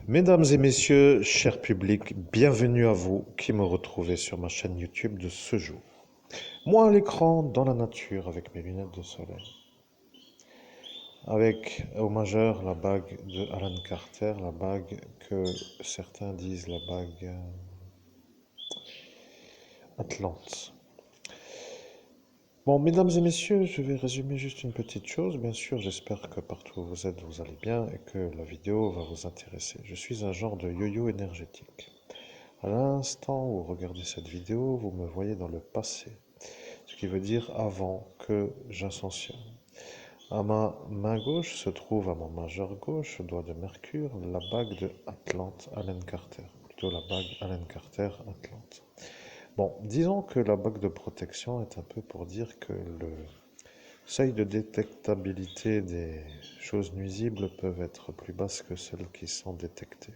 Mesdames et messieurs, cher public, bienvenue à vous qui me retrouvez sur ma chaîne YouTube de ce jour. Moi à l'écran, dans la nature, avec mes lunettes de soleil. Avec au majeur la bague de Alan Carter, la bague que certains disent la bague Atlante. Bon, mesdames et messieurs, je vais résumer juste une petite chose. Bien sûr, j'espère que partout où vous êtes, vous allez bien et que la vidéo va vous intéresser. Je suis un genre de yo-yo énergétique. À l'instant où vous regardez cette vidéo, vous me voyez dans le passé, ce qui veut dire avant que j'ascensionne. À ma main gauche se trouve, à mon majeur gauche, doigt de Mercure, la bague de Atlante Allen Carter, plutôt la bague Allen Carter Atlante. Bon, disons que la bague de protection est un peu pour dire que le seuil de détectabilité des choses nuisibles peuvent être plus basses que celles qui sont détectées.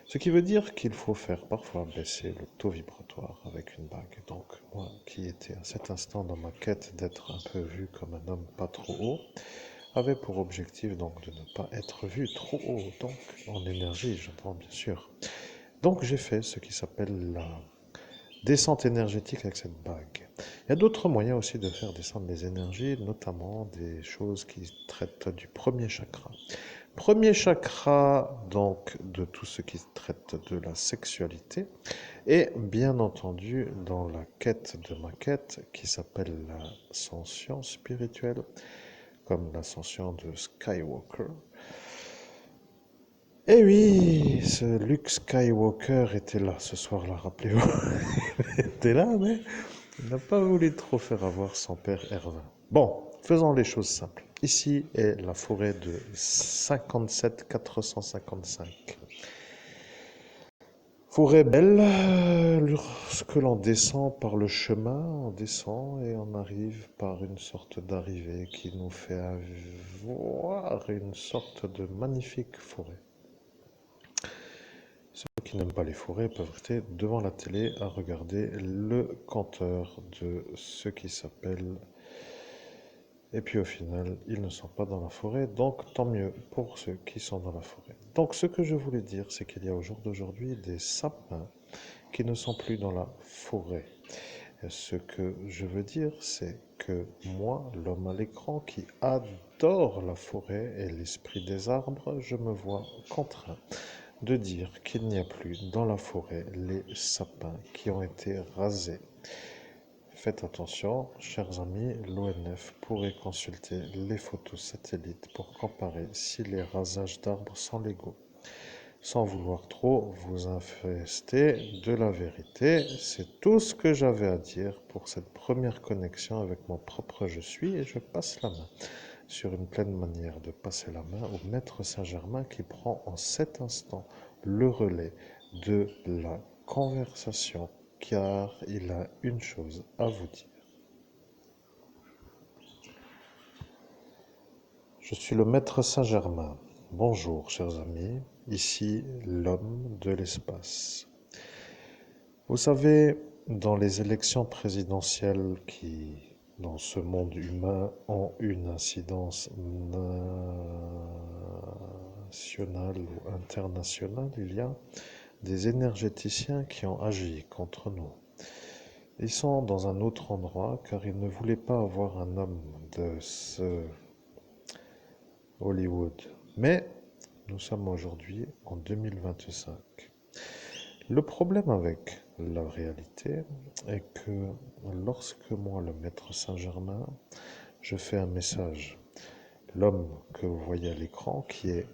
Ce qui veut dire qu'il faut faire parfois baisser le taux vibratoire avec une bague. Donc, moi qui étais à cet instant dans ma quête d'être un peu vu comme un homme pas trop haut, avait pour objectif donc de ne pas être vu trop haut, donc en énergie, j'entends bien sûr. Donc j'ai fait ce qui s'appelle la descente énergétique avec cette bague. Il y a d'autres moyens aussi de faire descendre les énergies, notamment des choses qui traitent du premier chakra. Premier chakra, donc, de tout ce qui traite de la sexualité, et bien entendu, dans la quête de ma quête, qui s'appelle l'ascension spirituelle, comme l'ascension de Skywalker. Et oui, ce Luke Skywalker était là ce soir-là, rappelez-vous. Il était là, mais il n'a pas voulu trop faire avoir son père Erwin. Bon, faisons les choses simples. Ici est la forêt de 57 455. Forêt belle, lorsque l'on descend par le chemin, on descend et on arrive par une sorte d'arrivée qui nous fait voir une sorte de magnifique forêt. Ceux qui n'aiment pas les forêts peuvent rester devant la télé à regarder le compteur de ce qui s'appelle. Et puis au final, ils ne sont pas dans la forêt, donc tant mieux pour ceux qui sont dans la forêt. Donc ce que je voulais dire, c'est qu'il y a au jour d'aujourd'hui des sapins qui ne sont plus dans la forêt. Et ce que je veux dire, c'est que moi, l'homme à l'écran qui adore la forêt et l'esprit des arbres, je me vois contraint de dire qu'il n'y a plus dans la forêt les sapins qui ont été rasés. Faites attention, chers amis, l'ONF pourrait consulter les photos satellites pour comparer si les rasages d'arbres sont légaux. Sans vouloir trop vous infester de la vérité, c'est tout ce que j'avais à dire pour cette première connexion avec mon propre je suis et je passe la main sur une pleine manière de passer la main au maître Saint-Germain qui prend en cet instant le relais de la conversation car il a une chose à vous dire. Je suis le maître Saint-Germain. Bonjour chers amis, ici l'homme de l'espace. Vous savez, dans les élections présidentielles qui, dans ce monde humain, ont une incidence nationale ou internationale, il y a des énergéticiens qui ont agi contre nous. Ils sont dans un autre endroit car ils ne voulaient pas avoir un homme de ce Hollywood. Mais nous sommes aujourd'hui en 2025. Le problème avec la réalité est que lorsque moi, le maître Saint-Germain, je fais un message, l'homme que vous voyez à l'écran, qui est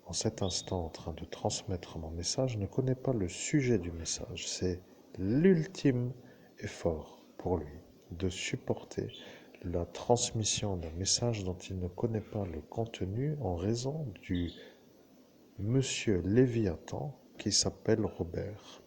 en cet instant en train de transmettre mon message, ne connaît pas le sujet du message. C'est l'ultime effort pour lui de supporter la transmission d'un message dont il ne connaît pas le contenu en raison du monsieur Léviathan qui s'appelle Robert.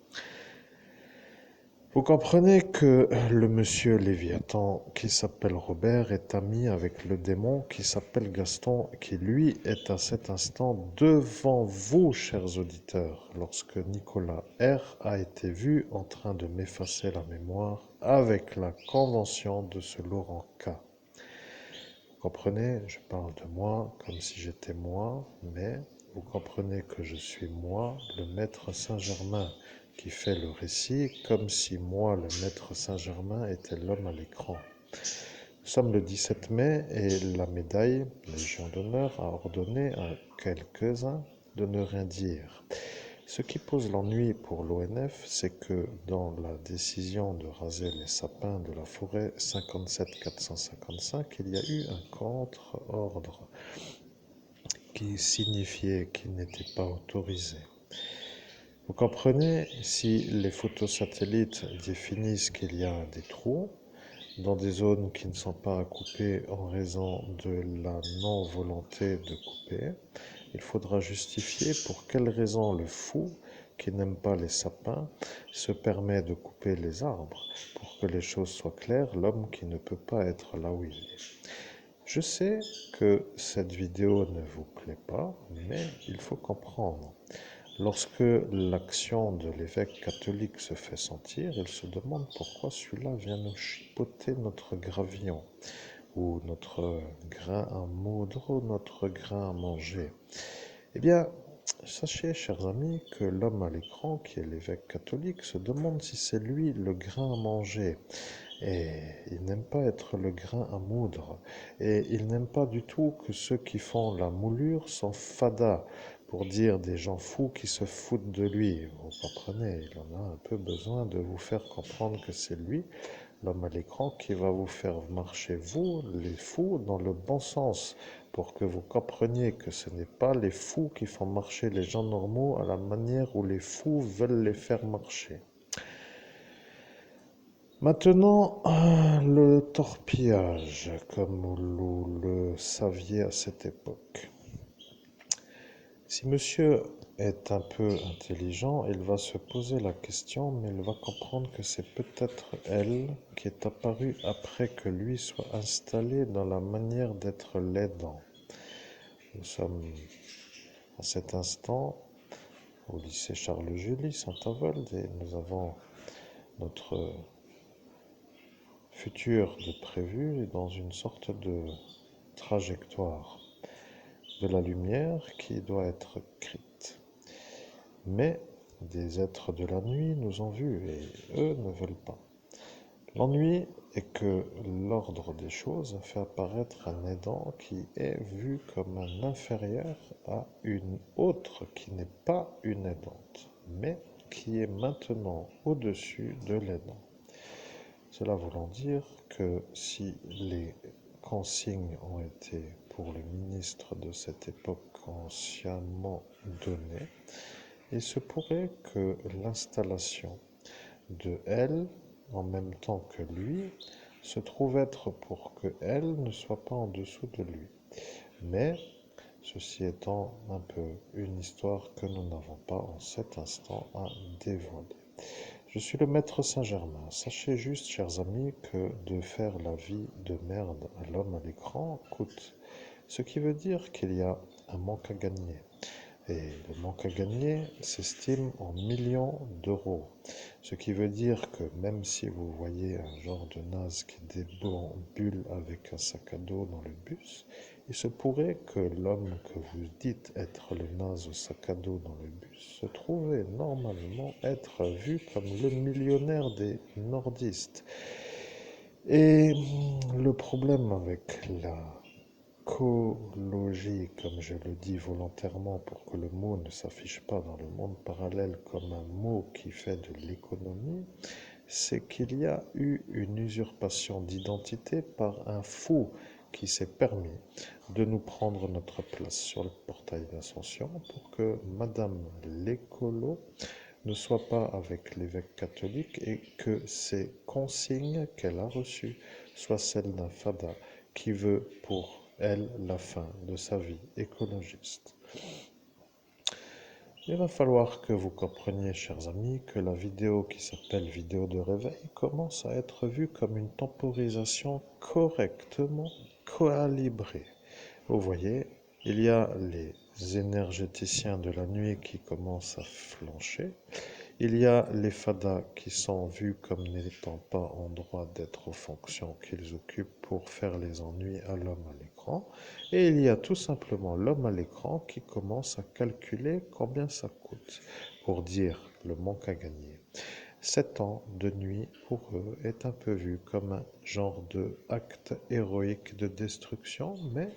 Vous comprenez que le monsieur Léviathan qui s'appelle Robert est ami avec le démon qui s'appelle Gaston, qui lui est à cet instant devant vous, chers auditeurs, lorsque Nicolas R a été vu en train de m'effacer la mémoire avec la convention de ce Laurent K. Vous comprenez, je parle de moi comme si j'étais moi, mais vous comprenez que je suis moi, le maître Saint-Germain, qui fait le récit comme si moi, le maître Saint-Germain, était l'homme à l'écran. Nous sommes le 17 mai et la médaille Légion d'honneur a ordonné à quelques-uns de ne rien dire. Ce qui pose l'ennui pour l'ONF, c'est que dans la décision de raser les sapins de la forêt 57 455, il y a eu un contre-ordre qui signifiait qu'il n'était pas autorisé. Vous comprenez, si les photos satellites définissent qu'il y a des trous dans des zones qui ne sont pas à couper en raison de la non-volonté de couper, il faudra justifier pour quelle raison le fou qui n'aime pas les sapins se permet de couper les arbres. Pour que les choses soient claires, l'homme qui ne peut pas être là où il est. Je sais que cette vidéo ne vous plaît pas, mais il faut comprendre. Lorsque l'action de l'évêque catholique se fait sentir, il se demande pourquoi celui-là vient nous chipoter notre gravillon, ou notre grain à moudre, ou notre grain à manger. Eh bien, sachez, chers amis, que l'homme à l'écran, qui est l'évêque catholique, se demande si c'est lui le grain à manger. Et il n'aime pas être le grain à moudre. Et il n'aime pas du tout que ceux qui font la moulure sont fadas, pour dire des gens fous qui se foutent de lui. Vous comprenez, il en a un peu besoin de vous faire comprendre que c'est lui, l'homme à l'écran, qui va vous faire marcher, vous, les fous, dans le bon sens, pour que vous compreniez que ce n'est pas les fous qui font marcher les gens normaux à la manière où les fous veulent les faire marcher. Maintenant, le torpillage, comme vous le saviez à cette époque. Si monsieur est un peu intelligent, il va se poser la question, mais il va comprendre que c'est peut-être elle qui est apparue après que lui soit installé dans la manière d'être l'aidant. Nous sommes à cet instant au lycée Charles-Julie, Saint-Avold, et nous avons notre futur de prévu dans une sorte de trajectoire de la lumière qui doit être écrite. Mais des êtres de la nuit nous ont vus et eux ne veulent pas. L'ennui est que l'ordre des choses fait apparaître un aidant qui est vu comme un inférieur à une autre qui n'est pas une aidante, mais qui est maintenant au-dessus de l'aidant. Cela voulant dire que si les consignes ont été pour le ministre de cette époque consciemment données, il se pourrait que l'installation de elle, en même temps que lui, se trouve être pour que elle ne soit pas en dessous de lui. Mais, ceci étant un peu une histoire que nous n'avons pas en cet instant à dévoiler. Je suis le maître Saint-Germain. Sachez juste, chers amis, que de faire la vie de merde à l'homme à l'écran coûte. Ce qui veut dire qu'il y a un manque à gagner. Et le manque à gagner s'estime en millions d'euros. Ce qui veut dire que même si vous voyez un genre de naze qui déambule avec un sac à dos dans le bus, il se pourrait que l'homme que vous dites être le naze au sac à dos dans le bus se trouvait normalement être vu comme le millionnaire des nordistes. Et le problème avec la écologie, comme je le dis volontairement pour que le mot ne s'affiche pas dans le monde parallèle comme un mot qui fait de l'économie, c'est qu'il y a eu une usurpation d'identité par un fou qui s'est permis de nous prendre notre place sur le portail d'Ascension pour que Madame l'écolo ne soit pas avec l'évêque catholique et que ces consignes qu'elle a reçues soient celles d'un fada qui veut pour elle la fin de sa vie écologiste. Il va falloir que vous compreniez, chers amis, que la vidéo qui s'appelle vidéo de réveil commence à être vue comme une temporisation correctement calibrée. Vous voyez, il y a les énergéticiens de la nuit qui commencent à flancher. Il y a les fadas qui sont vus comme n'étant pas en droit d'être aux fonctions qu'ils occupent pour faire les ennuis à l'homme à l'écran. Et il y a tout simplement l'homme à l'écran qui commence à calculer combien ça coûte pour dire le manque à gagner. 7 ans de nuit pour eux est un peu vu comme un genre de acte héroïque de destruction, mais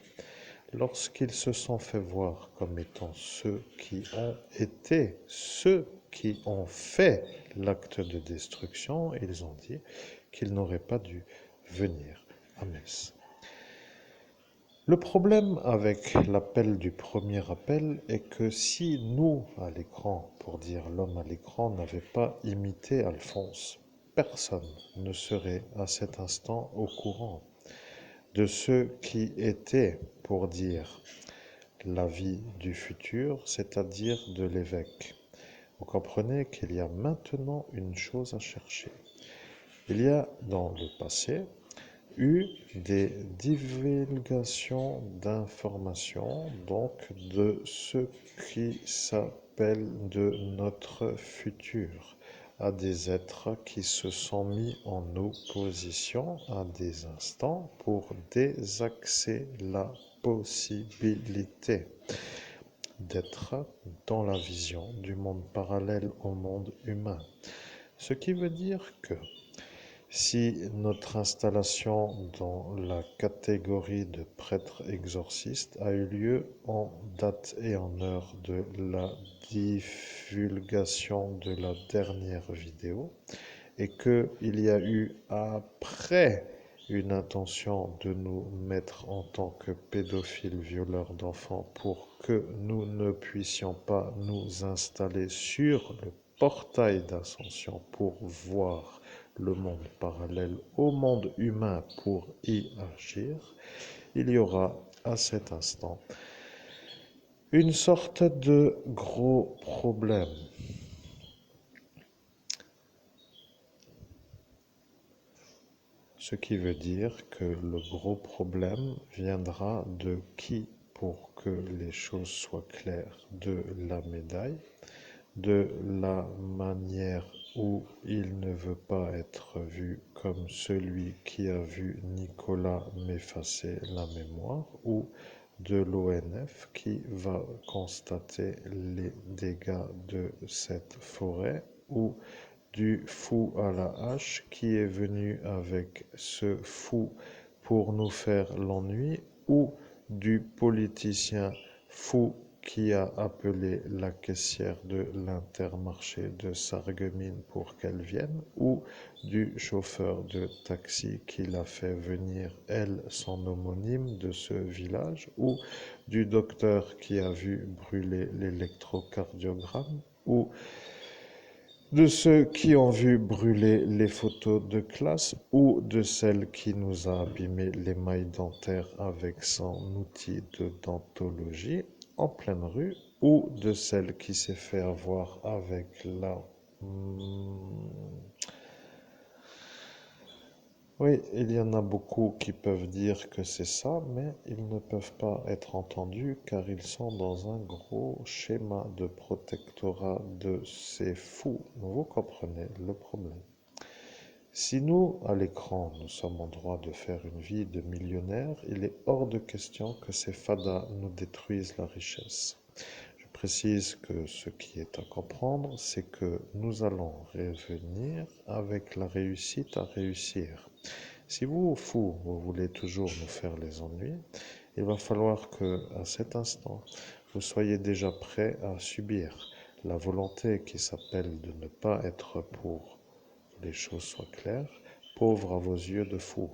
lorsqu'ils se sont fait voir comme étant ceux qui ont été, ceux qui ont fait l'acte de destruction, ils ont dit qu'ils n'auraient pas dû venir à Metz. Le problème avec l'appel du premier appel est que si nous, à l'écran, pour dire l'homme à l'écran, n'avait pas imité Alphonse, personne ne serait à cet instant au courant de ceux qui étaient, pour dire la vie du futur, c'est-à-dire de l'évêque. Vous comprenez qu'il y a maintenant une chose à chercher. Il y a dans le passé eu des divulgations d'informations, donc de ce qui s'appelle de notre futur, à des êtres qui se sont mis en opposition à des instants pour désaxer la possibilité d'être dans la vision du monde parallèle au monde humain. Ce qui veut dire que si notre installation dans la catégorie de prêtre exorciste a eu lieu en date et en heure de la divulgation de la dernière vidéo, et qu'il y a eu après une intention de nous mettre en tant que pédophiles violeurs d'enfants pour que nous ne puissions pas nous installer sur le portail d'ascension pour voir le monde parallèle au monde humain pour y agir, il y aura à cet instant une sorte de gros problème. Ce qui veut dire que le gros problème viendra de qui pour que les choses soient claires, de la médaille, de la manière où il ne veut pas être vu comme celui qui a vu Nicolas m'effacer la mémoire, ou de l'ONF qui va constater les dégâts de cette forêt, ou du fou à la hache qui est venu avec ce fou pour nous faire l'ennui, ou du politicien fou qui a appelé la caissière de l'Intermarché de Sarreguemines pour qu'elle vienne, ou du chauffeur de taxi qui l'a fait venir, elle, son homonyme de ce village, ou du docteur qui a vu brûler l'électrocardiogramme, ou de ceux qui ont vu brûler les photos de classe, ou de celle qui nous a abîmé les mailles dentaires avec son outil de dentologie en pleine rue, ou de celle qui s'est fait avoir avec la... Oui, il y en a beaucoup qui peuvent dire que c'est ça, mais ils ne peuvent pas être entendus car ils sont dans un gros schéma de protectorat de ces fous. Vous comprenez le problème. Si nous, à l'écran, nous sommes en droit de faire une vie de millionnaire, il est hors de question que ces fadas nous détruisent la richesse. Je précise que ce qui est à comprendre, c'est que nous allons revenir avec la réussite à réussir. Si vous, fous, vous voulez toujours nous faire les ennuis, il va falloir que, à cet instant, vous soyez déjà prêts à subir la volonté qui s'appelle de ne pas être pour que les choses soient claires, pauvre à vos yeux de fous.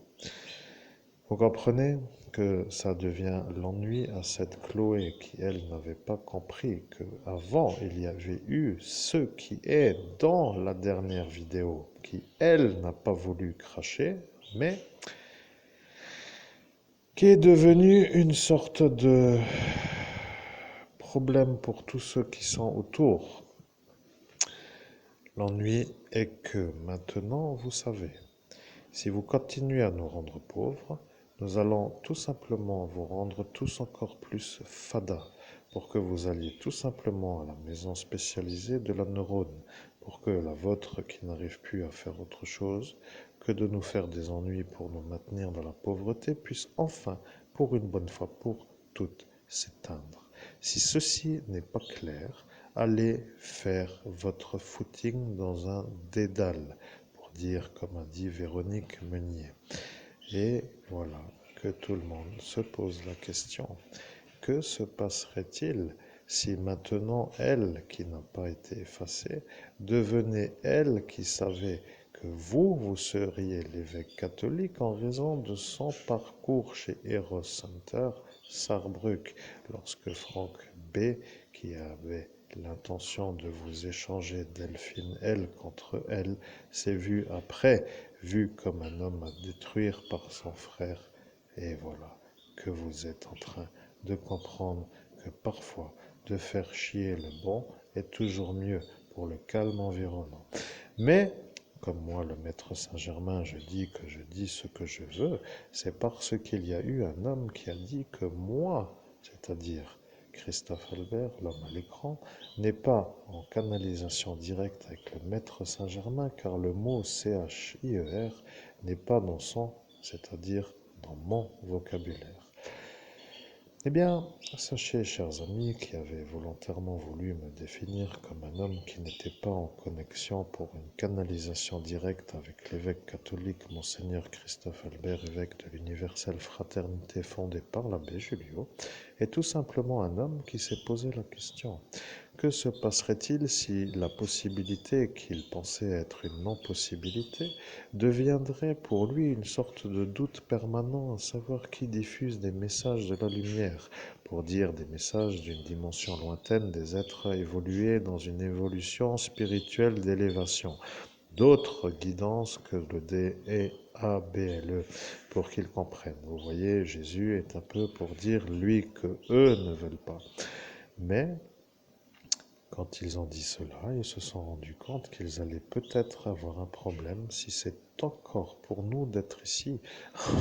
Vous comprenez que ça devient l'ennui à cette Chloé qui, elle, n'avait pas compris qu'avant, il y avait eu ce qui est dans la dernière vidéo, qui, elle, n'a pas voulu cracher, mais qui est devenu une sorte de problème pour tous ceux qui sont autour. L'ennui est que maintenant, vous savez, si vous continuez à nous rendre pauvres, nous allons tout simplement vous rendre tous encore plus fada. pour que vous alliez tout simplement à la maison spécialisée de la neurone, pour que la vôtre qui n'arrive plus à faire autre chose que de nous faire des ennuis pour nous maintenir dans la pauvreté puisse enfin, pour une bonne fois pour toutes, s'éteindre. Si ceci n'est pas clair, allez faire votre footing dans un dédale, pour dire comme a dit Véronique Meunier. Et voilà que tout le monde se pose la question. Que se passerait-il si maintenant elle, qui n'a pas été effacée, devenait elle qui savait que vous seriez l'évêque catholique en raison de son parcours chez Eros Center, Sarrebruck, lorsque Franck B., qui avait l'intention de vous échanger Delphine L contre elle, s'est vu après, vu comme un homme à détruire par son frère. Et voilà que vous êtes en train de comprendre que parfois de faire chier le bon est toujours mieux pour le calme environnant. Mais, comme moi le maître Saint-Germain, je dis que je dis ce que je veux, c'est parce qu'il y a eu un homme qui a dit que moi, c'est-à-dire Christophe Albert, l'homme à l'écran, n'est pas en canalisation directe avec le maître Saint-Germain, car le mot CHIER n'est pas dans son, c'est-à-dire dans mon vocabulaire. Eh bien, sachez, chers amis, qui avaient volontairement voulu me définir comme un homme qui n'était pas en connexion pour une canalisation directe avec l'évêque catholique Monseigneur Christophe Albert, évêque de l'universelle fraternité fondée par l'abbé Julio, est tout simplement un homme qui s'est posé la question. Que se passerait-il si la possibilité qu'il pensait être une non-possibilité deviendrait pour lui une sorte de doute permanent à savoir qui diffuse des messages de la lumière, pour dire des messages d'une dimension lointaine des êtres évolués dans une évolution spirituelle d'élévation, d'autres guidances que le DEABLE, pour qu'ils comprennent. Vous voyez, Jésus est un peu pour dire lui que eux ne veulent pas. Mais quand ils ont dit cela, ils se sont rendus compte qu'ils allaient peut-être avoir un problème si c'est encore pour nous d'être ici,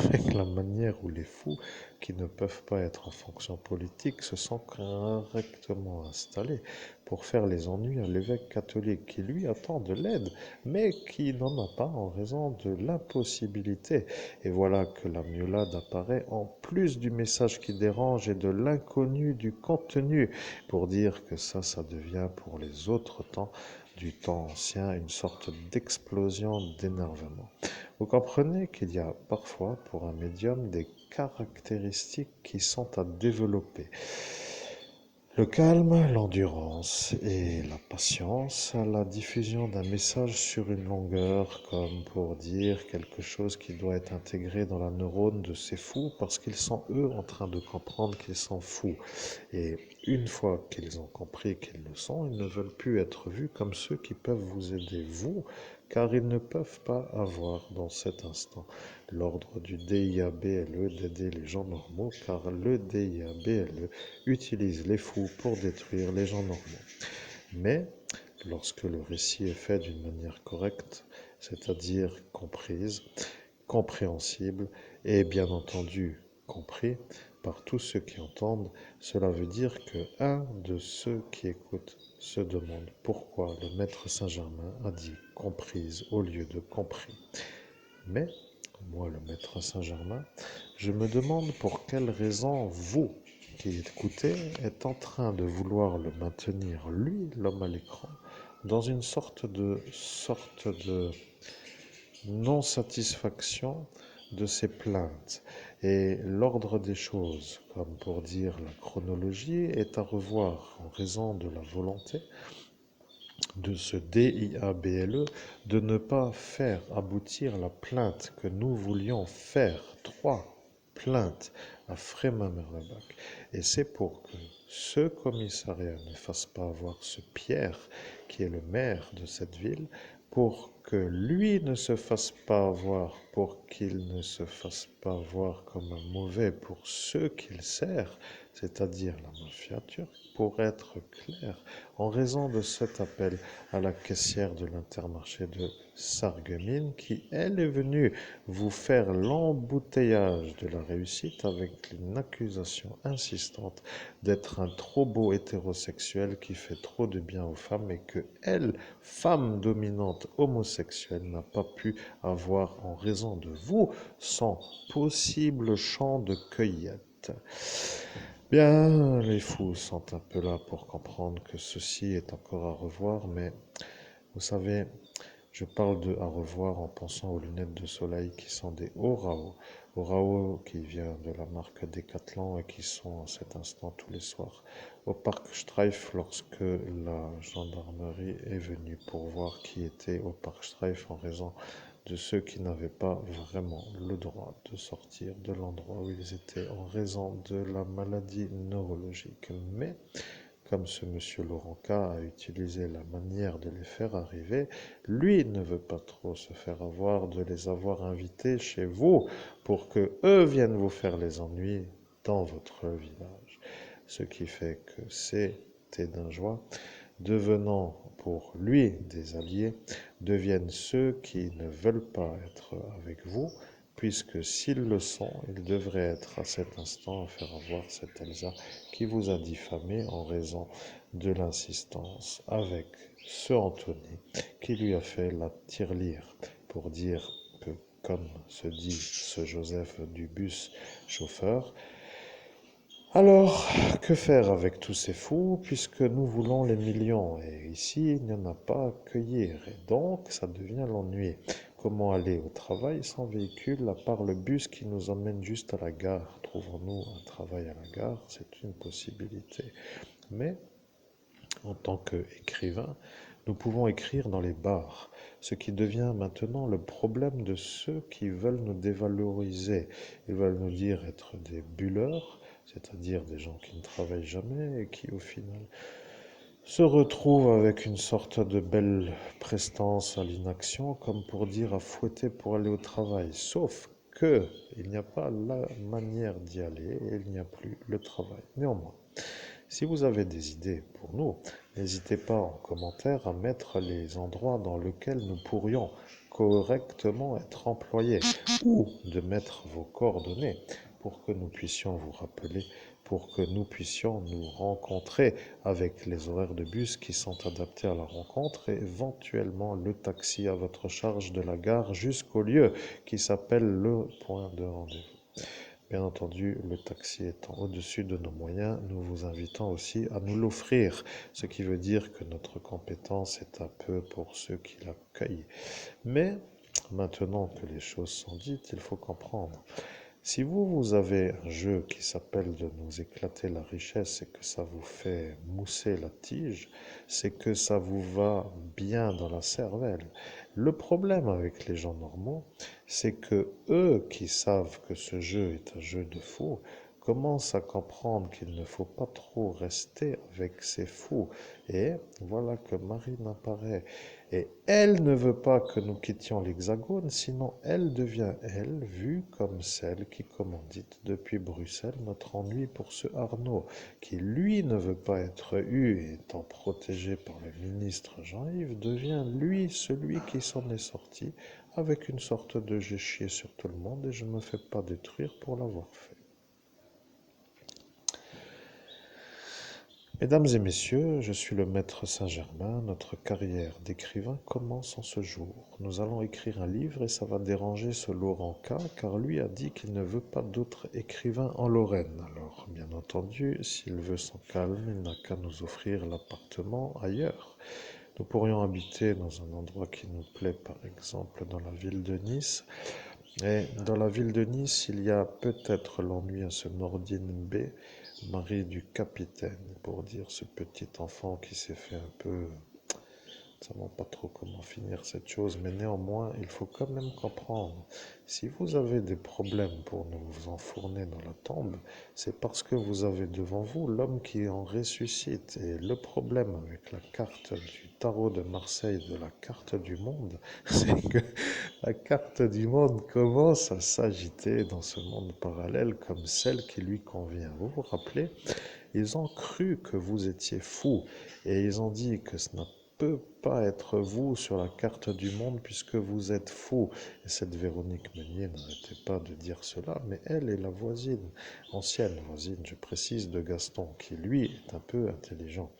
avec la manière où les fous qui ne peuvent pas être en fonction politique se sont correctement installés pour faire les ennuis à l'évêque catholique qui lui attend de l'aide, mais qui n'en a pas en raison de l'impossibilité. Et voilà que la miaulade apparaît en plus du message qui dérange et de l'inconnu du contenu, pour dire que ça devient pour les autres temps, du temps ancien, une sorte d'explosion d'énervement. Vous comprenez qu'il y a parfois pour un médium des caractéristiques qui sont à développer. Le calme, l'endurance et la patience à la diffusion d'un message sur une longueur, comme pour dire quelque chose qui doit être intégré dans la neurone de ces fous, parce qu'ils sont eux en train de comprendre qu'ils sont fous. Et une fois qu'ils ont compris qu'ils le sont, ils ne veulent plus être vus comme ceux qui peuvent vous aider, vous, car ils ne peuvent pas avoir dans cet instant l'ordre du DIABLE d'aider les gens normaux, car le DIABLE utilise les fous pour détruire les gens normaux. Mais lorsque le récit est fait d'une manière correcte, c'est-à-dire comprise, compréhensible et bien entendu compris par tous ceux qui entendent, cela veut dire que un de ceux qui écoutent se demande pourquoi le maître Saint-Germain a dit comprise au lieu de compris. Mais moi, le maître Saint-Germain, je me demande pour quelle raison vous, qui écoutez, êtes en train de vouloir le maintenir, lui, l'homme à l'écran, dans une sorte de non-satisfaction de ses plaintes. Et l'ordre des choses, comme pour dire la chronologie, est à revoir en raison de la volonté de ce DIABLE de ne pas faire aboutir la plainte que nous voulions faire, 3 plaintes à Frémin-Merlebach. Et c'est pour que ce commissariat ne fasse pas avoir ce Pierre, qui est le maire de cette ville, pour que lui ne se fasse pas avoir, pour qu'il ne se fasse pas voir comme un mauvais pour ceux qu'il sert, c'est-à-dire la mafia turque, pour être clair, en raison de cet appel à la caissière de l'Intermarché de Sarreguemines, qui, elle, est venue vous faire l'embouteillage de la réussite avec une accusation insistante d'être un trop beau hétérosexuel qui fait trop de bien aux femmes et que elle, femme dominante homosexuelle, n'a pas pu avoir en raison de vous son possible champ de cueillette. Bien, les fous sont un peu là pour comprendre que ceci est encore à revoir, mais vous savez, je parle de à revoir en pensant aux lunettes de soleil qui sont des Orao. Orao qui vient de la marque Decathlon et qui sont à cet instant tous les soirs au parc Streif lorsque la gendarmerie est venue pour voir qui était au parc Streif en raison de ceux qui n'avaient pas vraiment le droit de sortir de l'endroit où ils étaient en raison de la maladie neurologique. Mais comme ce monsieur Laurent K a utilisé la manière de les faire arriver, lui ne veut pas trop se faire avoir de les avoir invités chez vous pour que eux viennent vous faire les ennuis dans votre village. Ce qui fait que c'était d'un joie, devenant pour lui des alliés, deviennent ceux qui ne veulent pas être avec vous, puisque s'ils le sont, ils devraient être à cet instant à faire avoir cette Elsa qui vous a diffamé en raison de l'insistance avec ce Anthony qui lui a fait la tirelire pour dire que, comme se dit ce Joseph du bus chauffeur, alors, que faire avec tous ces fous, puisque nous voulons les millions, et ici, il n'y en a pas à cueillir, et donc ça devient l'ennui. Comment aller au travail sans véhicule, à part le bus qui nous emmène juste à la gare? Trouvons-nous un travail à la gare? C'est une possibilité. Mais, en tant qu'écrivain, nous pouvons écrire dans les bars, ce qui devient maintenant le problème de ceux qui veulent nous dévaloriser. Ils veulent nous dire être des bulleurs, c'est-à-dire des gens qui ne travaillent jamais et qui au final se retrouvent avec une sorte de belle prestance à l'inaction, comme pour dire à fouetter pour aller au travail. Sauf que il n'y a pas la manière d'y aller et il n'y a plus le travail. Néanmoins, si vous avez des idées pour nous, n'hésitez pas en commentaire à mettre les endroits dans lesquels nous pourrions correctement être employés ou de mettre vos coordonnées pour que nous puissions vous rappeler, pour que nous puissions nous rencontrer avec les horaires de bus qui sont adaptés à la rencontre et éventuellement le taxi à votre charge de la gare jusqu'au lieu qui s'appelle le point de rendez-vous. Bien entendu, le taxi étant au-dessus de nos moyens, nous vous invitons aussi à nous l'offrir, ce qui veut dire que notre compétence est un peu pour ceux qui l'accueillent. Mais maintenant que les choses sont dites, il faut comprendre. Si vous avez un jeu qui s'appelle de nous éclater la richesse et que ça vous fait mousser la tige, c'est que ça vous va bien dans la cervelle. Le problème avec les gens normaux, c'est que eux qui savent que ce jeu est un jeu de fous, commencent à comprendre qu'il ne faut pas trop rester avec ces fous. Et voilà que Marine apparaît. Et elle ne veut pas que nous quittions l'Hexagone, sinon elle devient, elle, vue comme celle qui commandite depuis Bruxelles notre ennui pour ce Arnaud, qui lui ne veut pas être eu et étant protégé par le ministre Jean-Yves, devient lui celui qui s'en est sorti avec une sorte de j'ai chié sur tout le monde et je ne me fais pas détruire pour l'avoir fait. Mesdames et messieurs, je suis le maître Saint-Germain. Notre carrière d'écrivain commence en ce jour. Nous allons écrire un livre et ça va déranger ce Laurent K, car lui a dit qu'il ne veut pas d'autres écrivains en Lorraine. Alors, bien entendu, s'il veut son calme, il n'a qu'à nous offrir l'appartement ailleurs. Nous pourrions habiter dans un endroit qui nous plaît, par exemple dans la ville de Nice. Et dans la ville de Nice, il y a peut-être l'ennui à ce Nordine B, mari du capitaine, pour dire ce petit enfant qui s'est fait un peu ne savons pas trop comment finir cette chose, mais néanmoins, il faut quand même comprendre. Si vous avez des problèmes pour nous enfourner dans la tombe, c'est parce que vous avez devant vous l'homme qui en ressuscite. Et le problème avec la carte du tarot de Marseille, de la carte du monde, c'est que la carte du monde commence à s'agiter dans ce monde parallèle comme celle qui lui convient. Vous vous rappelez? Ils ont cru que vous étiez fou et ils ont dit que ce ne peut pas être vous sur la carte du monde puisque vous êtes fou. Et cette Véronique Meunier n'arrêtait pas de dire cela, mais elle est la voisine, ancienne voisine, je précise, de Gaston, qui lui est un peu intelligent.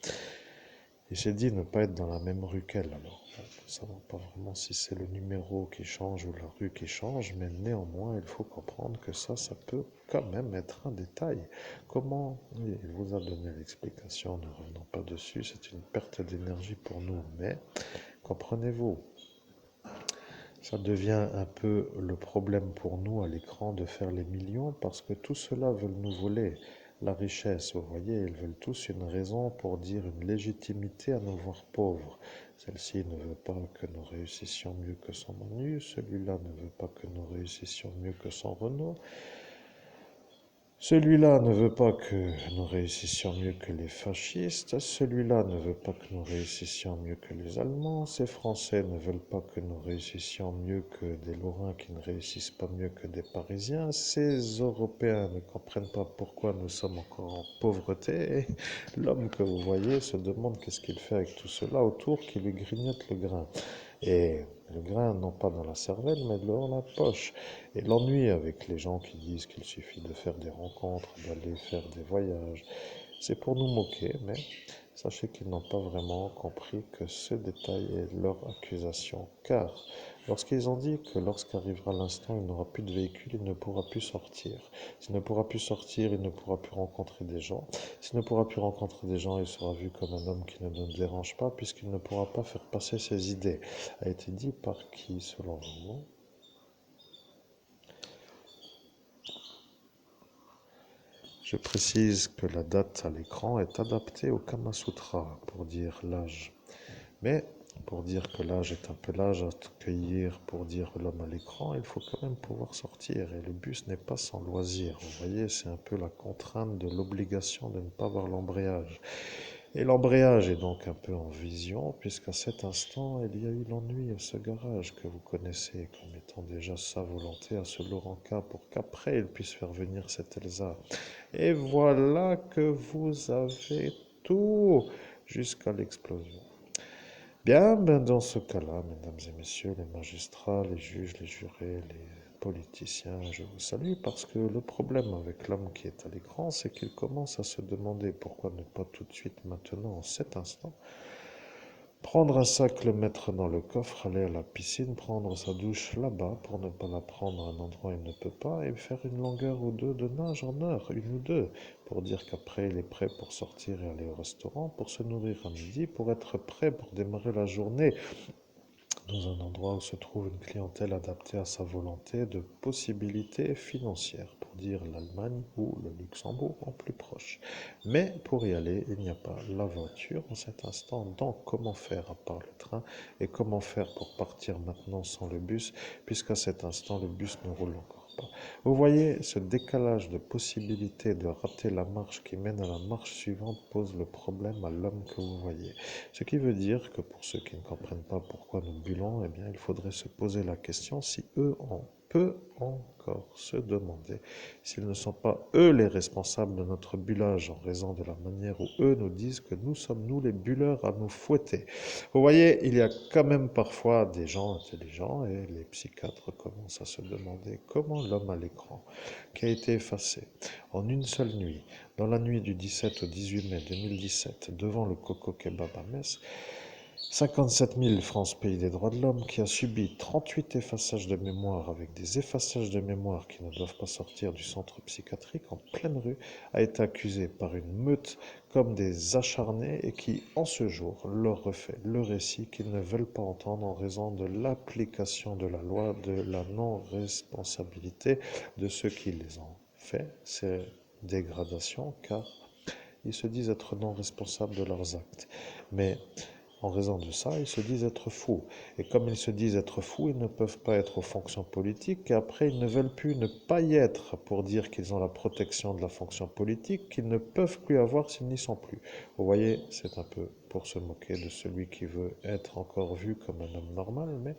Il s'est dit ne pas être dans la même rue qu'elle alors. Nous ne savons pas vraiment si c'est le numéro qui change ou la rue qui change, mais néanmoins, il faut comprendre que ça peut quand même être un détail. Comment? Oui, il vous a donné l'explication, ne revenons pas dessus, c'est une perte d'énergie pour nous, mais comprenez-vous, ça devient un peu le problème pour nous à l'écran de faire les millions parce que tout cela veulent nous voler la richesse. Vous voyez, ils veulent tous une raison pour dire une légitimité à nous voir pauvres. Celle-ci ne veut pas que nous réussissions mieux que son Manu, celui-là ne veut pas que nous réussissions mieux que son Renault. Celui-là ne veut pas que nous réussissions mieux que les fascistes, celui-là ne veut pas que nous réussissions mieux que les Allemands, ces Français ne veulent pas que nous réussissions mieux que des Lorrains qui ne réussissent pas mieux que des Parisiens, ces Européens ne comprennent pas pourquoi nous sommes encore en pauvreté, et l'homme que vous voyez se demande qu'est-ce qu'il fait avec tout cela autour qui lui grignote le grain. Et le grain, non pas dans la cervelle, mais dans la poche. Et l'ennui avec les gens qui disent qu'il suffit de faire des rencontres, d'aller faire des voyages, c'est pour nous moquer, mais sachez qu'ils n'ont pas vraiment compris que ce détail est leur accusation. Car lorsqu'ils ont dit que lorsqu'arrivera l'instant, il n'aura plus de véhicule, il ne pourra plus sortir. S'il ne pourra plus sortir, il ne pourra plus rencontrer des gens. S'il ne pourra plus rencontrer des gens, il sera vu comme un homme qui ne nous dérange pas, puisqu'il ne pourra pas faire passer ses idées. A été dit par qui, selon vous? Je précise que la date à l'écran est adaptée au Kama Sutra pour dire l'âge. Mais pour dire que l'âge est un peu l'âge à accueillir, pour dire l'homme à l'écran, il faut quand même pouvoir sortir. Et le bus n'est pas sans loisir. Vous voyez, c'est un peu la contrainte de l'obligation de ne pas voir l'embrayage. Et l'embrayage est donc un peu en vision, puisqu'à cet instant, il y a eu l'ennui à ce garage que vous connaissez comme étant déjà sa volonté à ce Laurenca pour qu'après il puisse faire venir cet Elsa. Et voilà que vous avez tout jusqu'à l'explosion. Bien, ben dans ce cas-là, mesdames et messieurs, les magistrats, les juges, les jurés, les politiciens, je vous salue parce que le problème avec l'homme qui est à l'écran, c'est qu'il commence à se demander pourquoi ne pas tout de suite maintenant, en cet instant, prendre un sac, le mettre dans le coffre, aller à la piscine, prendre sa douche là-bas pour ne pas la prendre à un endroit où il ne peut pas et faire une longueur ou deux de nage en heure, une ou deux, pour dire qu'après il est prêt pour sortir et aller au restaurant, pour se nourrir à midi, pour être prêt pour démarrer la journée dans un endroit où se trouve une clientèle adaptée à sa volonté de possibilités financières, pour dire l'Allemagne ou le Luxembourg en plus proche. Mais pour y aller, il n'y a pas la voiture en cet instant, donc comment faire à part le train et comment faire pour partir maintenant sans le bus, puisqu'à cet instant le bus ne roule encore pas. Vous voyez, ce décalage de possibilité de rater la marche qui mène à la marche suivante pose le problème à l'homme que vous voyez. Ce qui veut dire que pour ceux qui ne comprennent pas pourquoi nous bullons, eh bien, il faudrait se poser la question si eux on peut encore se demander s'ils ne sont pas eux les responsables de notre bullage en raison de la manière où eux nous disent que nous sommes nous les bulleurs à nous fouetter. Vous voyez, il y a quand même parfois des gens intelligents et les psychiatres commencent à se demander comment l'homme à l'écran, qui a été effacé en une seule nuit, dans la nuit du 17 au 18 mai 2017, devant le Coco Kebab à Metz, 57 000 France Pays des droits de l'homme qui a subi 38 effaçages de mémoire avec des effaçages de mémoire qui ne doivent pas sortir du centre psychiatrique en pleine rue, a été accusé par une meute comme des acharnés et qui, en ce jour, leur refait le récit qu'ils ne veulent pas entendre en raison de l'application de la loi de la non-responsabilité de ceux qui les ont fait, ces dégradations, car ils se disent être non responsables de leurs actes. Mais En raison de ça, ils se disent être fous. Et comme ils se disent être fous, ils ne peuvent pas être aux fonctions politiques et après, ils ne veulent plus ne pas y être pour dire qu'ils ont la protection de la fonction politique qu'ils ne peuvent plus avoir s'ils n'y sont plus. Vous voyez, c'est un peu pour se moquer de celui qui veut être encore vu comme un homme normal, mais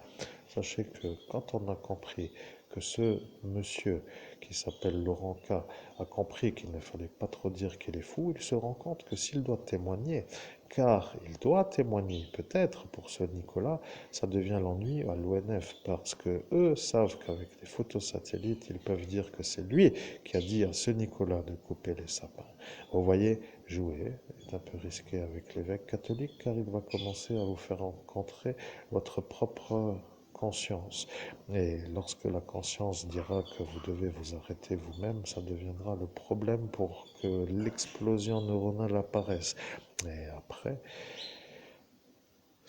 sachez que quand on a compris que ce monsieur qui s'appelle Laurent K a compris qu'il ne fallait pas trop dire qu'il est fou, il se rend compte que s'il doit témoigner, car il doit témoigner peut-être pour ce Nicolas, ça devient l'ennui à l'ONF parce que eux savent qu'avec les photos satellites, ils peuvent dire que c'est lui qui a dit à ce Nicolas de couper les sapins. Vous voyez, jouer est un peu risqué avec l'évêque catholique car il va commencer à vous faire rencontrer votre propre conscience. Et lorsque la conscience dira que vous devez vous arrêter vous-même, ça deviendra le problème pour que l'explosion neuronale apparaisse. Et après,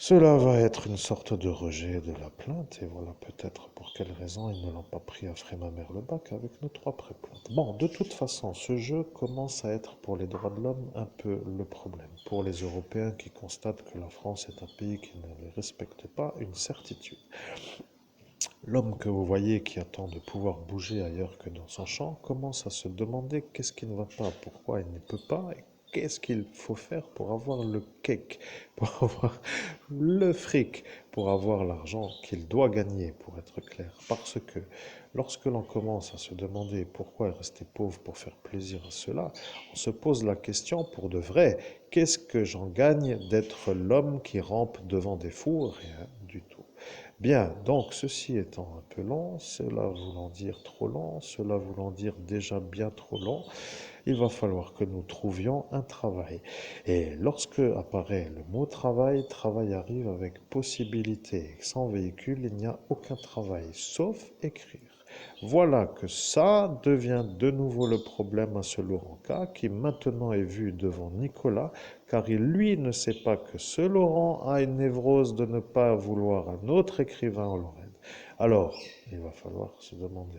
cela va être une sorte de rejet de la plainte, et voilà peut-être pour quelle raison ils ne l'ont pas pris à Frémin-Merlebac avec nos trois préplaintes. Bon, de toute façon, ce jeu commence à être pour les droits de l'homme un peu le problème. Pour les Européens qui constatent que la France est un pays qui ne les respecte pas, une certitude. L'homme que vous voyez qui attend de pouvoir bouger ailleurs que dans son champ commence à se demander qu'est-ce qui ne va pas, pourquoi il ne peut pas et qu'est-ce qu'il faut faire pour avoir le cake, pour avoir le fric, pour avoir l'argent qu'il doit gagner, pour être clair. Parce que lorsque l'on commence à se demander pourquoi rester pauvre pour faire plaisir à cela, on se pose la question pour de vrai, qu'est-ce que j'en gagne d'être l'homme qui rampe devant des fous? Rien du tout. Bien, donc ceci étant un peu long, cela voulant dire trop long, cela voulant dire déjà bien trop long, il va falloir que nous trouvions un travail. Et lorsque apparaît le mot travail, travail arrive avec possibilité. Sans véhicule, il n'y a aucun travail, sauf écrire. Voilà que ça devient de nouveau le problème à ce Laurent K, qui maintenant est vu devant Nicolas, car il, lui, ne sait pas que ce Laurent a une névrose de ne pas vouloir un autre écrivain en Lorraine. Alors, il va falloir se demander.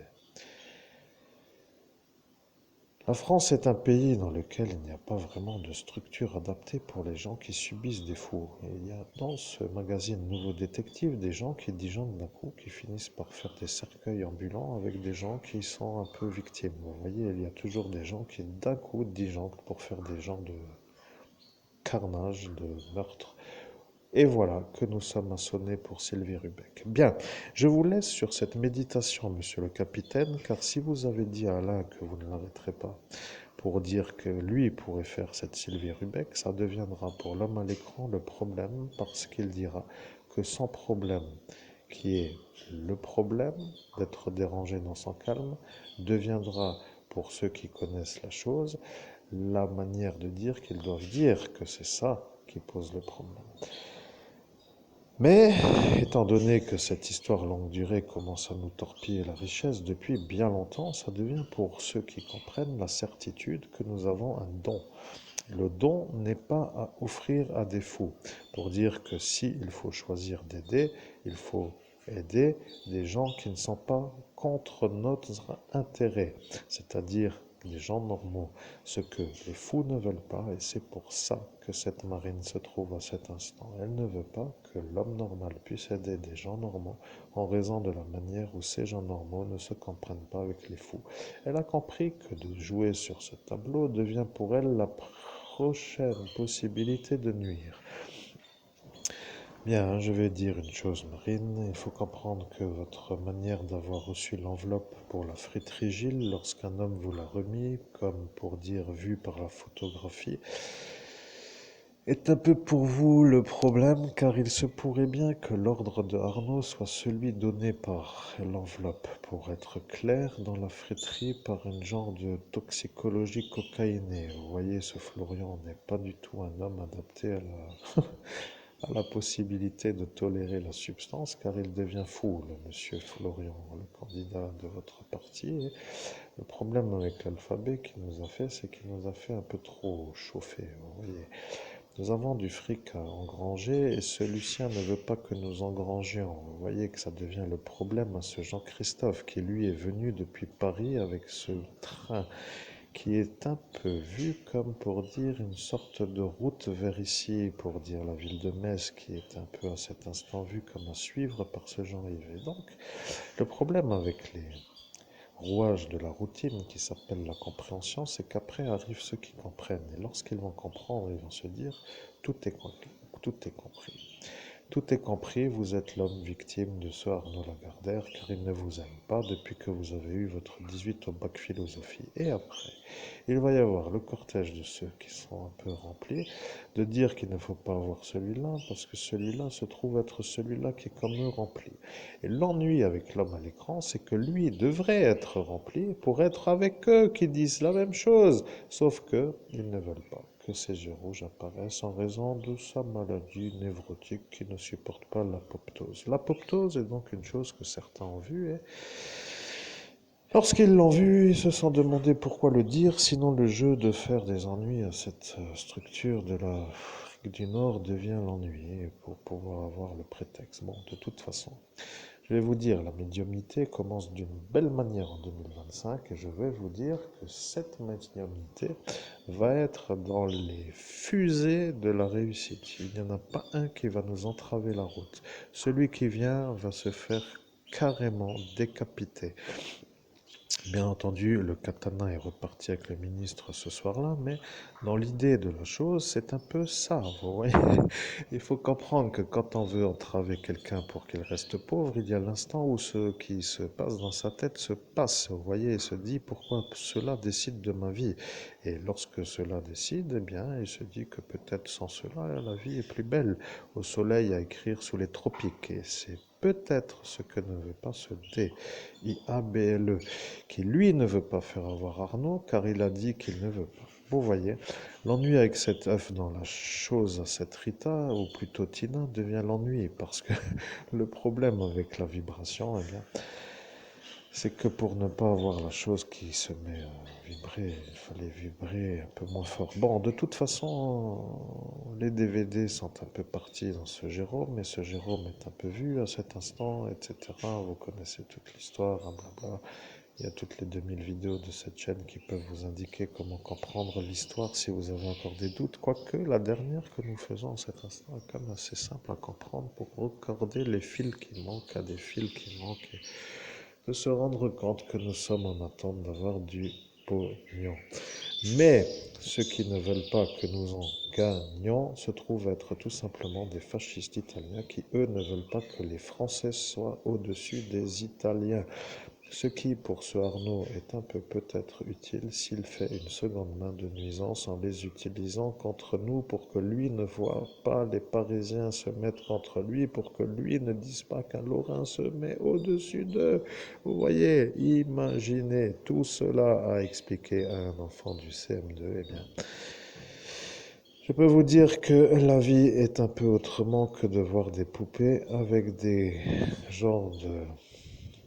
La France est un pays dans lequel il n'y a pas vraiment de structure adaptée pour les gens qui subissent des fous. Et il y a dans ce magazine Nouveau Détective des gens qui disjonctent d'un coup, qui finissent par faire des cercueils ambulants avec des gens qui sont un peu victimes. Vous voyez, il y a toujours des gens qui d'un coup disjonctent pour faire des genres de carnage, de meurtre. Et voilà que nous sommes maçonnés pour Sylvie Rubec. Bien, je vous laisse sur cette méditation, monsieur le capitaine, car si vous avez dit à Alain que vous ne l'arrêterez pas pour dire que lui pourrait faire cette Sylvie Rubec, ça deviendra pour l'homme à l'écran le problème parce qu'il dira que son problème, qui est le problème d'être dérangé dans son calme, deviendra pour ceux qui connaissent la chose la manière de dire qu'ils doivent dire que c'est ça qui pose le problème. Mais, étant donné que cette histoire longue durée commence à nous torpiller la richesse depuis bien longtemps, ça devient pour ceux qui comprennent la certitude que nous avons un don. Le don n'est pas à offrir à des fous, pour dire que si il faut choisir d'aider, il faut aider des gens qui ne sont pas contre notre intérêt, c'est-à-dire les gens normaux, ce que les fous ne veulent pas, et c'est pour ça que cette marine se trouve à cet instant. Elle ne veut pas que l'homme normal puisse aider des gens normaux en raison de la manière où ces gens normaux ne se comprennent pas avec les fous. Elle a compris que de jouer sur ce tableau devient pour elle la prochaine possibilité de nuire. Bien, je vais dire une chose, Marine. Il faut comprendre que votre manière d'avoir reçu l'enveloppe pour la friterie Gilles, lorsqu'un homme vous l'a remis, comme pour dire vu par la photographie, est un peu pour vous le problème, car il se pourrait bien que l'ordre de Arnaud soit celui donné par l'enveloppe, pour être clair, dans la friterie par un genre de toxicologie cocaïnée. Vous voyez, ce Florian n'est pas du tout un homme adapté à la possibilité de tolérer la substance, car il devient fou, le monsieur Florian, le candidat de votre parti. Et le problème avec l'alphabet qu'il nous a fait, c'est qu'il nous a fait un peu trop chauffer, vous voyez. Nous avons du fric à engranger et ce Lucien ne veut pas que nous engrangions. Vous voyez que ça devient le problème à ce Jean-Christophe qui lui est venu depuis Paris avec ce train qui est un peu vu comme pour dire une sorte de route vers ici, pour dire la ville de Metz, qui est un peu à cet instant vue comme à suivre par ce Jean-Yves. Et donc, le problème avec les rouage de la routine qui s'appelle la compréhension, c'est qu'après arrivent ceux qui comprennent. Et lorsqu'ils vont comprendre, ils vont se dire, tout est compris. Tout est compris. Tout est compris, vous êtes l'homme victime de ce Arnaud Lagardère, car il ne vous aime pas depuis que vous avez eu votre 18 au bac philosophie. Et après, il va y avoir le cortège de ceux qui sont un peu remplis, de dire qu'il ne faut pas avoir celui-là, parce que celui-là se trouve être celui-là qui est comme eux rempli. Et l'ennui avec l'homme à l'écran, c'est que lui devrait être rempli pour être avec eux qui disent la même chose, sauf que ils ne veulent pas que ses yeux rouges apparaissent en raison de sa maladie névrotique qui ne supporte pas l'apoptose. L'apoptose est donc une chose que certains ont vue et lorsqu'ils l'ont vu, ils se sont demandé pourquoi le dire, sinon le jeu de faire des ennuis à cette structure de l'Afrique du Nord devient l'ennui pour pouvoir avoir le prétexte. Bon, de toute façon, je vais vous dire, la médiumnité commence d'une belle manière en 2025 et je vais vous dire que cette médiumnité va être dans les fusées de la réussite. Il n'y en a pas un qui va nous entraver la route. Celui qui vient va se faire carrément décapiter. Bien entendu, le katana est reparti avec le ministre ce soir-là, mais dans l'idée de la chose, c'est un peu ça, vous voyez. Il faut comprendre que quand on veut entraver quelqu'un pour qu'il reste pauvre, il y a l'instant où ce qui se passe dans sa tête se passe, vous voyez, il se dit pourquoi cela décide de ma vie. Et lorsque cela décide, eh bien, il se dit que peut-être sans cela, la vie est plus belle, au soleil à écrire sous les tropiques. Et c'est peut-être ce que ne veut pas ce DIABLE, qui lui ne veut pas faire avoir Arnaud, car il a dit qu'il ne veut pas. Vous voyez, l'ennui avec cet œuf dans la chose à cette Rita, ou plutôt Tina, devient l'ennui, parce que le problème avec la vibration, eh bien, c'est que pour ne pas avoir la chose qui se met à vibrer, il fallait vibrer un peu moins fort. Bon, de toute façon, les DVD sont un peu partis dans ce Jérôme, et ce Jérôme est un peu vu à cet instant, etc. Vous connaissez toute l'histoire, blablabla. Il y a toutes les 2000 vidéos de cette chaîne qui peuvent vous indiquer comment comprendre l'histoire si vous avez encore des doutes. Quoique la dernière que nous faisons à cet instant est quand même assez simple à comprendre pour recorder les fils qui manquent à des fils qui manquent et de se rendre compte que nous sommes en attente d'avoir du pognon. Mais ceux qui ne veulent pas que nous en gagnions se trouvent être tout simplement des fascistes italiens qui, eux, ne veulent pas que les Français soient au-dessus des Italiens. Ce qui, pour ce Arnaud, est un peu peut-être utile s'il fait une seconde main de nuisance en les utilisant contre nous pour que lui ne voie pas les Parisiens se mettre contre lui, pour que lui ne dise pas qu'un Lorrain se met au-dessus d'eux. Vous voyez, imaginez tout cela à expliquer à un enfant du CM2, eh bien, je peux vous dire que la vie est un peu autrement que de voir des poupées avec des genres de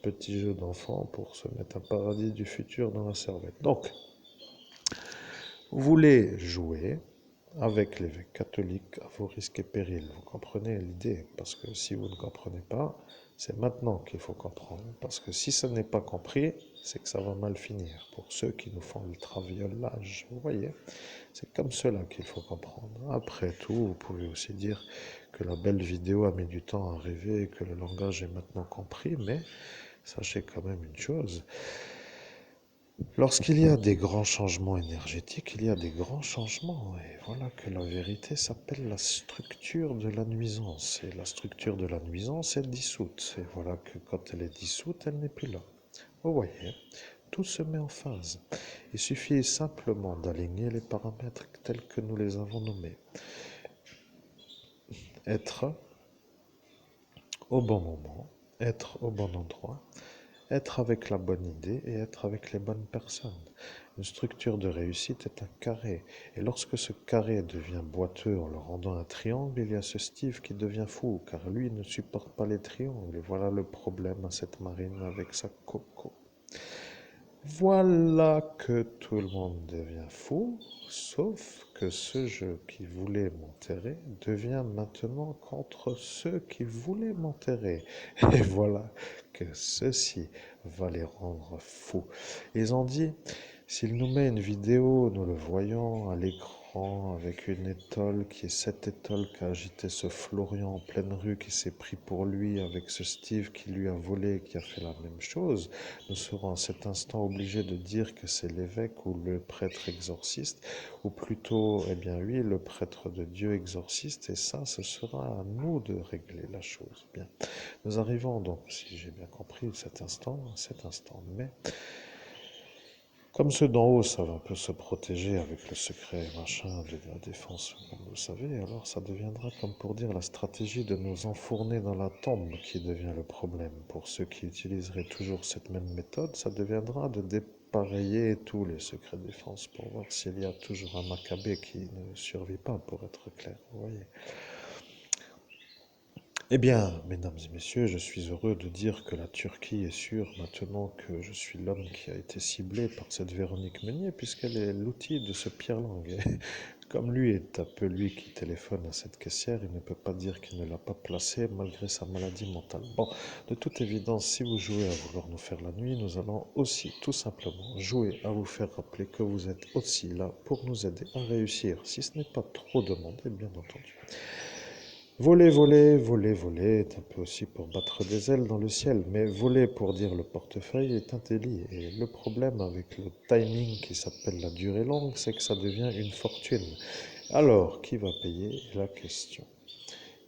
petits jeux d'enfants pour se mettre un paradis du futur dans la cervelle. Donc, vous voulez jouer avec l'évêque catholique à vos risques et périls. Vous comprenez l'idée, parce que si vous ne comprenez pas, c'est maintenant qu'il faut comprendre. Parce que si ça n'est pas compris, c'est que ça va mal finir pour ceux qui nous font le traviolage. Vous voyez, c'est comme cela qu'il faut comprendre. Après tout, vous pouvez aussi dire que la belle vidéo a mis du temps à arriver et que le langage est maintenant compris, mais sachez quand même une chose, lorsqu'il y a des grands changements énergétiques, il y a des grands changements. Et voilà que la vérité s'appelle la structure de la nuisance. Et la structure de la nuisance est dissoute. Et voilà que quand elle est dissoute, elle n'est plus là. Vous voyez, tout se met en phase. Il suffit simplement d'aligner les paramètres tels que nous les avons nommés. Être au bon moment, être au bon endroit, être avec la bonne idée et être avec les bonnes personnes. Une structure de réussite est un carré. Et lorsque ce carré devient boiteux en le rendant un triangle, il y a ce Steve qui devient fou, car lui ne supporte pas les triangles. Et voilà le problème à cette marine avec sa coco. Voilà que tout le monde devient fou, sauf que ce jeu qui voulait m'enterrer devient maintenant contre ceux qui voulaient m'enterrer. Et voilà que ceci va les rendre fous. Ils ont dit, S'il nous met une vidéo, nous le voyons à l'écran avec une étole qui est cette étole qui a agité ce Florian en pleine rue qui s'est pris pour lui avec ce Steve qui lui a volé, qui a fait la même chose, nous serons à cet instant obligés de dire que c'est l'évêque ou le prêtre exorciste, ou plutôt, eh bien oui, le prêtre de Dieu exorciste, et ça, ce sera à nous de régler la chose. Bien. Nous arrivons donc, si j'ai bien compris, à cet instant, mais comme ceux d'en haut savent un peu se protéger avec le secret machin de la défense, comme vous le savez, alors ça deviendra, comme pour dire, la stratégie de nous enfourner dans la tombe qui devient le problème. Pour ceux qui utiliseraient toujours cette même méthode, ça deviendra de dépareiller tous les secrets de défense pour voir s'il y a toujours un Maccabée qui ne survit pas, pour être clair, vous voyez. Eh bien, mesdames et messieurs, je suis heureux de dire que la Turquie est sûre maintenant que je suis l'homme qui a été ciblé par cette Véronique Meunier, puisqu'elle est l'outil de ce Pierre Lang. Et comme lui est un peu lui qui téléphone à cette caissière, il ne peut pas dire qu'il ne l'a pas placée malgré sa maladie mentale. Bon, de toute évidence, si vous jouez à vouloir nous faire la nuit, nous allons aussi tout simplement jouer à vous faire rappeler que vous êtes aussi là pour nous aider à réussir, si ce n'est pas trop demandé, bien entendu. Voler, voler, voler, voler est un peu aussi pour battre des ailes dans le ciel, mais voler pour dire le portefeuille est intelli. Et le problème avec le timing qui s'appelle la durée longue, c'est que ça devient une fortune. Alors, qui va payer est la question.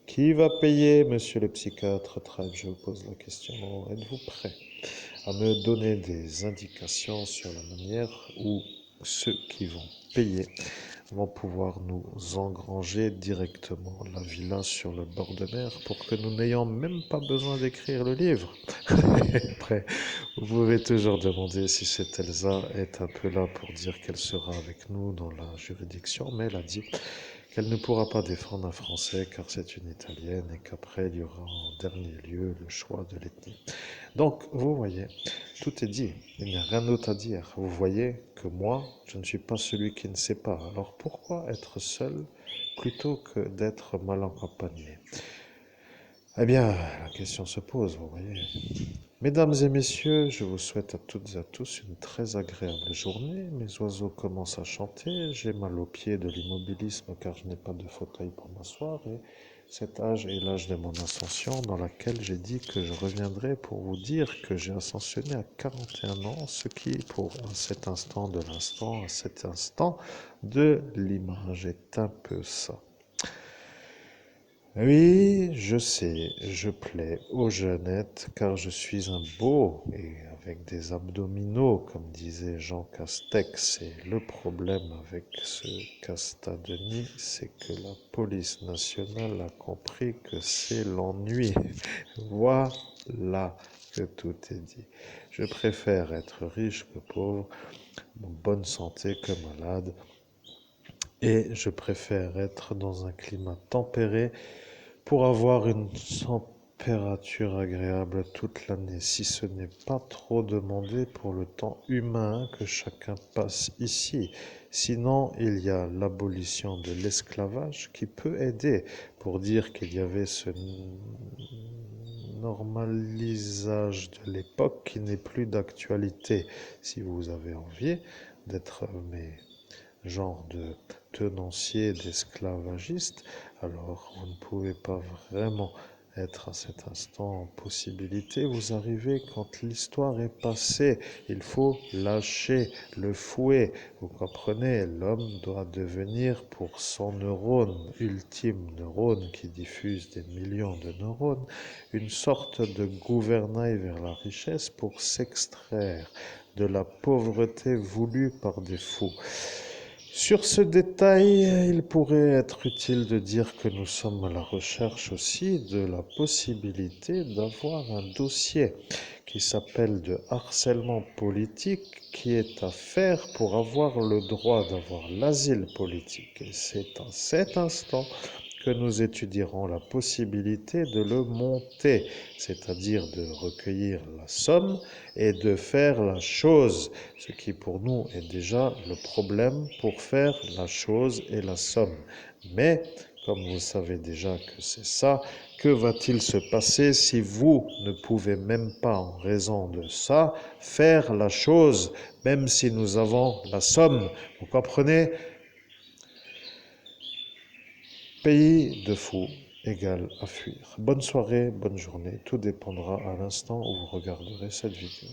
Qui va payer, monsieur le psychiatre Tribe? Je vous pose la question. Êtes-vous prêt à me donner des indications sur la manière où ceux qui vont payer vont pouvoir nous engranger directement la villa sur le bord de mer pour que nous n'ayons même pas besoin d'écrire le livre. Après, vous pouvez toujours demander si cette Elsa est un peu là pour dire qu'elle sera avec nous dans la juridiction, mais elle a dit qu'elle ne pourra pas défendre un Français car c'est une Italienne et qu'après il y aura en dernier lieu le choix de l'ethnie. Donc, vous voyez, tout est dit, il n'y a rien d'autre à dire. Vous voyez que moi, je ne suis pas celui qui ne sait pas. Alors pourquoi être seul plutôt que d'être mal accompagné? Eh bien, la question se pose, vous voyez. Mesdames et messieurs, je vous souhaite à toutes et à tous une très agréable journée. Mes oiseaux commencent à chanter, j'ai mal aux pieds de l'immobilisme car je n'ai pas de fauteuil pour m'asseoir et cet âge est l'âge de mon ascension dans laquelle j'ai dit que je reviendrai pour vous dire que j'ai ascensionné à 41 ans, ce qui pour cet instant de l'instant, à cet instant de l'image est un peu ça. Oui, je sais, je plais aux jeunettes car je suis un beau et avec des abdominaux, comme disait Jean Castex. Et le problème avec ce Casta-Denis, c'est que la police nationale a compris que c'est l'ennui. Voilà que tout est dit. Je préfère être riche que pauvre, en bonne santé que malade, et je préfère être dans un climat tempéré pour avoir une température agréable toute l'année, si ce n'est pas trop demandé pour le temps humain que chacun passe ici. Sinon, il y a l'abolition de l'esclavage qui peut aider pour dire qu'il y avait ce normalisage de l'époque qui n'est plus d'actualité. Si vous avez envie d'être mes genre de tenancier d'esclavagistes, alors vous ne pouvez pas vraiment être à cet instant en possibilité. Vous arrivez quand l'histoire est passée. Il faut lâcher le fouet. Vous comprenez, l'homme doit devenir pour son neurone, ultime neurone qui diffuse des millions de neurones, une sorte de gouvernail vers la richesse pour s'extraire de la pauvreté voulue par des fous. Sur ce détail, il pourrait être utile de dire que nous sommes à la recherche aussi de la possibilité d'avoir un dossier qui s'appelle de harcèlement politique qui est à faire pour avoir le droit d'avoir l'asile politique. Et c'est à cet instant que nous étudierons la possibilité de le monter, c'est-à-dire de recueillir la somme et de faire la chose, ce qui pour nous est déjà le problème pour faire la chose et la somme. Mais comme vous savez déjà que c'est ça, que va-t-il se passer si vous ne pouvez même pas, en raison de ça, faire la chose, même si nous avons la somme? Vous comprenez? Pays de fous égale à fuir. Bonne soirée, bonne journée, tout dépendra à l'instant où vous regarderez cette vidéo.